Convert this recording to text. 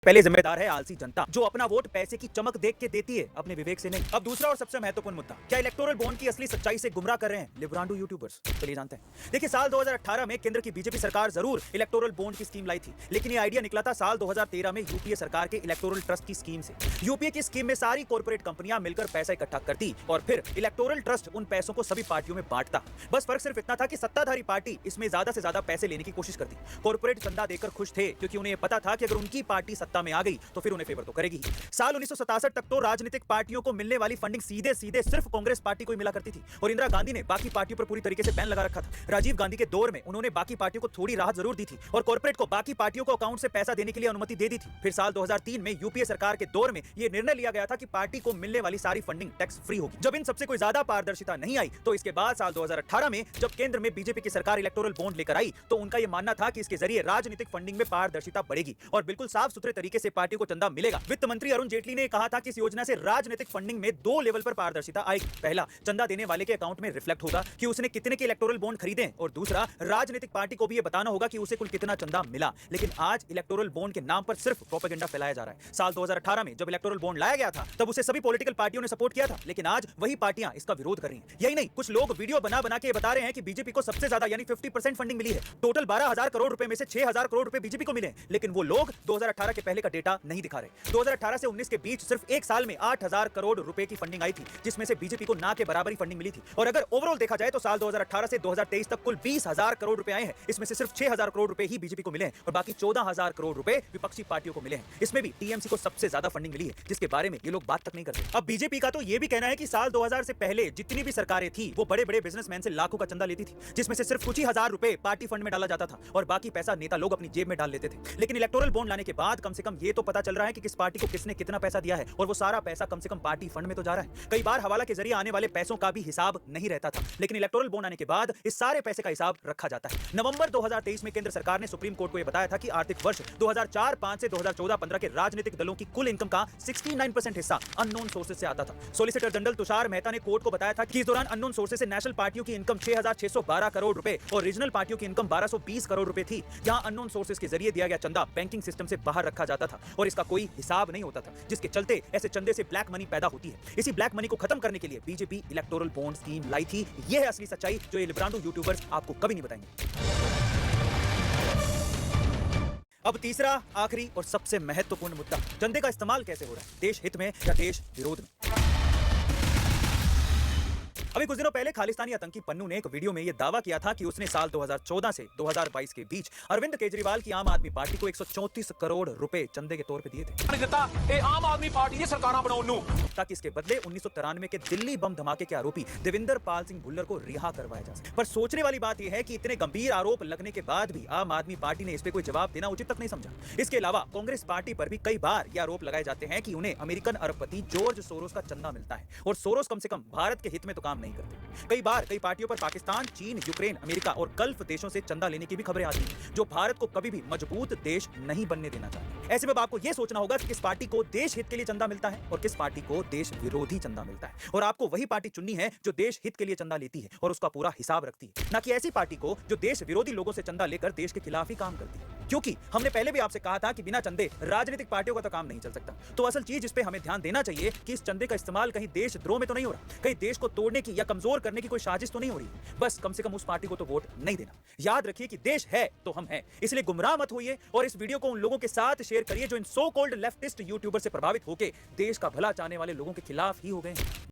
पहले जिम्मेदार है आलसी जनता, जो अपना वोट पैसे की चमक देख के देती है, अपने विवेक से नहीं। अब दूसरा और सबसे महत्वपूर्ण मुद्दा, क्या इलेक्टोरल बॉन्ड की असली सच्चाई से गुमराह कर रहे हैं लिब्रांडो यूट्यूबर्स? चलिए जानते हैं। देखिए, साल 2018 में केंद्र की बीजेपी सरकार जरूर इलेक्टोरल बॉन्ड की स्कीम लाई थी, लेकिन ये आइडिया निकला था साल 2013 में यूपीए सरकार के इलेक्टोरल ट्रस्ट की स्कीम से। यूपीए की स्कीम में सारी कॉर्पोरेट कंपनियां मिलकर पैसा इकट्ठा करती और फिर इलेक्टोरल ट्रस्ट उन पैसों को सभी पार्टियों में बांटता। बस फर्क सिर्फ इतना था कि सत्ताधारी पार्टी इसमें ज्यादा से ज्यादा पैसे लेने की कोशिश करती। कॉर्पोरेट चंदा देकर खुश थे, क्योंकि उन्हें पता था कि अगर उनकी पार्टी सत्ता में आ गई तो फिर उन्हें फेवर तो करेगी। साल 1967 तक तो राजनीतिक पार्टियों को मिलने वाली फंडिंग सीधे सीधे सिर्फ कांग्रेस पार्टी को ही मिला करती थी और इंदिरा गांधी ने बाकी पार्टियों पर पूरी तरीके से बैन लगा रखा था। राजीव गांधी के दौर में उन्होंने बाकी पार्टियों को थोड़ी राहत जरूर दी थी और कॉर्पोरेट को बाकी पार्टियों को अकाउंट से पैसा देने के लिए अनुमति दे दी थी। फिर साल 2003 में यूपीए सरकार के दौर में यह निर्णय लिया गया था कि पार्टी को मिलने वाली सारी फंडिंग टैक्स फ्री होगी। जब इन सबसे कोई ज्यादा पारदर्शिता नहीं आई तो इसके बाद साल 2018 में जब केंद्र में बीजेपी की सरकार इलेक्टोरल बॉन्ड लेकर आई तो उनका यह मानना था कि इसके जरिए राजनीतिक फंडिंग में पारदर्शिता बढ़ेगी और बिल्कुल साफ सुथरे तरीके से पार्टी को चंदा मिलेगा। वित्त मंत्री अरुण जेटली ने कहा था कि इस योजना से राजनीतिक फंडिंग में दो लेवल पर पारदर्शिता आएगी। पहला, चंदा देने वाले के अकाउंट में रिफ्लेक्ट होगा कि उसने कितने के इलेक्टोरल बॉन्ड खरीदे, और दूसरा, राजनीतिक पार्टी को भी यह बताना होगा कि उसे कुल कितना चंदा मिला। लेकिन आज इलेक्टोरल बॉन्ड के नाम पर सिर्फ प्रोपेगेंडा फैलाया जा रहा है। साल 2018 में जब इलेक्टोरल बॉन्ड लाया गया था तब उसे सभी पॉलिटिकल पार्टियों ने सपोर्ट किया था, लेकिन आज वही पार्टियां इसका विरोध कर रही हैं। यही नहीं, कुछ लोग वीडियो बना बना के बता रहे हैं कि बीजेपी को सबसे ज्यादा यानी 50% फंडिंग मिली है। टोटल 12,000 करोड़ रुपए में से 6,000 करोड़ रुपए बीजेपी को मिले, लेकिन वो लोग 2018 के पहले का डेटा नहीं दिखा रहे। 2018 से 19 के बीच सिर्फ एक साल में 8,000 करोड़ रुपए की फंडिंग आई थी, जिसमें से बीजेपी को ना के बराबर ही फंडिंग मिली थी। और अगर ओवरऑल देखा जाए तो साल 2018 से 2023 तक कुल 20,000 करोड़ रुपए आए हैं। इसमें से सिर्फ 6,000 करोड़ रुपए ही बीजेपी को मिले हैं और बाकी 14,000 करोड़ रुपए विपक्षी पार्टियों को मिले हैं। इसमें भी टीएमसी को सबसे ज्यादा फंडिंग मिली है, जिसके बारे में ये लोग बात तक नहीं करते। अब बीजेपी का तो ये भी कहना है कि साल 2000 से पहले जितनी भी सरकारें थी वो बड़े बड़े बिजनेसमैन से लाखों का चंदा लेती थी, जिसमें से सिर्फ कुछ ही हजार रुपए पार्टी फंड में डाला जाता था और बाकी पैसा नेता लोग अपनी जेब में डाल लेते थे। लेकिन इलेक्टोरल बॉन्ड लाने के बाद कम से कम ये तो पता चल रहा है कि किस पार्टी को किसने कितना पैसा दिया है और वो सारा पैसा कम से कम पार्टी फंड में तो जा रहा है। कई बार हवाला के जरिए आने वाले पैसों का भी हिसाब नहीं रहता था, लेकिन इलेक्टोरल बॉन्ड आने के बाद इस सारे पैसे का हिसाब रखा जाता है। नवंबर 2023 में केंद्र सरकार ने सुप्रीम कोर्ट को यह बताया था कि आर्थिक वर्ष 2004-5 से 2014-15 के राजनीतिक दलों की कुल इनकम का 69% हिस्सा अननोन सोर्सेज से आता था। सॉलिसिटर जनरल तुषार मेहता ने कोर्ट को बताया था कि इस दौरान अननोन सोर्सेज से नेशनल पार्टियों की इनकम 6,612 करोड़ रुपए और रीजनल पार्टियों की इनकम 1,220 करोड़ रुपए थी। यहाँ अननोन सोर्सेज के जरिए दिया गया चंदा बैंकिंग सिस्टम से बाहर रखा जाता था और इसका कोई हिसाब नहीं होता था, जिसके चलते ऐसे चंदे से ब्लैक मनी पैदा होती है। इसी ब्लैक मनी को खत्म करने के लिए बीजेपी इलेक्टोरल बॉन्ड स्कीम लाई थी। यह है असली सच्चाई जो ये लिब्रांडो यूट्यूबर्स आपको कभी नहीं बताएंगे। अब तीसरा, आखिरी और सबसे महत्वपूर्ण मुद्दा, चंदे का इस्तेमाल कैसे हो रहा है, देश हित में या देश विरोध में। अभी कुछ दिनों पहले खालिस्तानी आतंकी पन्नू ने एक वीडियो में यह दावा किया था कि उसने साल 2014 से 2022 के बीच अरविंद केजरीवाल की आम आदमी पार्टी को 134 करोड़ रुपए चंदे के तौर पे दिए थे आम आदमी पार्टी सरकार बनाओ ताकि इसके बदले 1993 के दिल्ली बम धमाके के आरोपी देविंदर पाल सिंह भुल्लर को रिहा करवाया जा सके। पर सोचने वाली बात यह है कि इतने गंभीर आरोप लगने के बाद भी आम आदमी पार्टी ने इस पे कोई जवाब देना उचित तक नहीं समझा। इसके अलावा कांग्रेस पार्टी पर भी कई बार यह आरोप लगाए जाते हैं कि उन्हें अमेरिकन अरबपति जॉर्ज सोरोस का चंदा मिलता है और सोरोस कम से कम भारत के हित में तो काम नहीं करते। कई बार कई पार्टियों पर पाकिस्तान, चीन, यूक्रेन, अमेरिका और गल्फ देशों से चंदा लेने की भी खबरें आती हैं, जो भारत को कभी भी मजबूत देश नहीं बनने देना चाहते। ऐसे में आपको यह सोचना होगा कि किस पार्टी को देश हित के लिए चंदा मिलता है और किस पार्टी को देश विरोधी चंदा मिलता है, और आपको वही पार्टी चुननी है जो देश हित के लिए चंदा लेती है और उसका पूरा हिसाब रखती है, ना कि ऐसी पार्टी को जो देश विरोधी लोगों से चंदा लेकर देश के खिलाफ ही काम करती है। क्योंकि हमने पहले भी आपसे कहा था कि बिना चंदे राजनीतिक पार्टियों का तो काम नहीं चल सकता। तो असल चीज इस पे हमें ध्यान देना चाहिए कि इस चंदे का इस्तेमाल कहीं देशद्रोह में तो नहीं हो रहा, कहीं देश को तोड़ने की या कमजोर करने की कोई साजिश तो नहीं हो रही। बस कम से कम उस पार्टी को तो वोट नहीं देना। याद रखिए कि देश है तो हम हैं, इसलिए गुमराह मत होइए और इस वीडियो को उन लोगों के साथ शेयर करिए जो इन सो कॉल्ड लेफ्टिस्ट यूट्यूबर से प्रभावित होकर देश का भला चाहने वाले लोगों के खिलाफ ही हो गए हैं।